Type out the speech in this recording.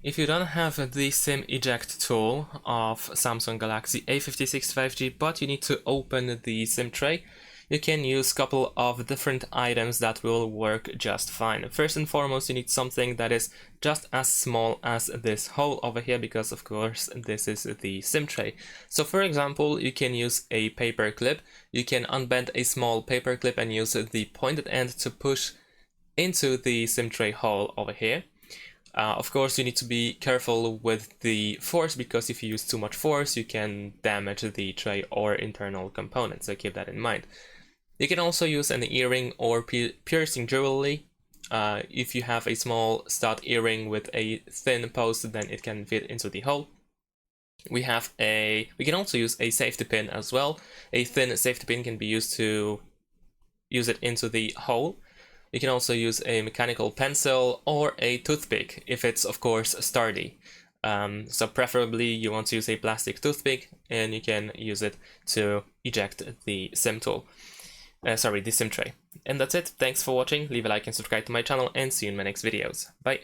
If you don't have the SIM eject tool of Samsung Galaxy A56 5G, but you need to open the SIM tray, you can use a couple of different items that will work just fine. First and foremost, you need something that is just as small as this hole over here, because of course this is the SIM tray. So for example, you can use a paper clip. You can unbend a small paper clip and use the pointed end to push into the SIM tray hole over here. Of course, you need to be careful with the force, because if you use too much force, you can damage the tray or internal components, so keep that in mind. You can also use an earring or piercing jewelry. If you have a small stud earring with a thin post, then it can fit into the hole. We can also use a safety pin as well. A thin safety pin can be used to use it into the hole. You can also use a mechanical pencil or a toothpick if it's of course sturdy. So preferably you want to use a plastic toothpick, and you can use it to eject the SIM tool. The SIM tray. And that's it. Thanks for watching. Leave a like and subscribe to my channel, and see you in my next videos. Bye.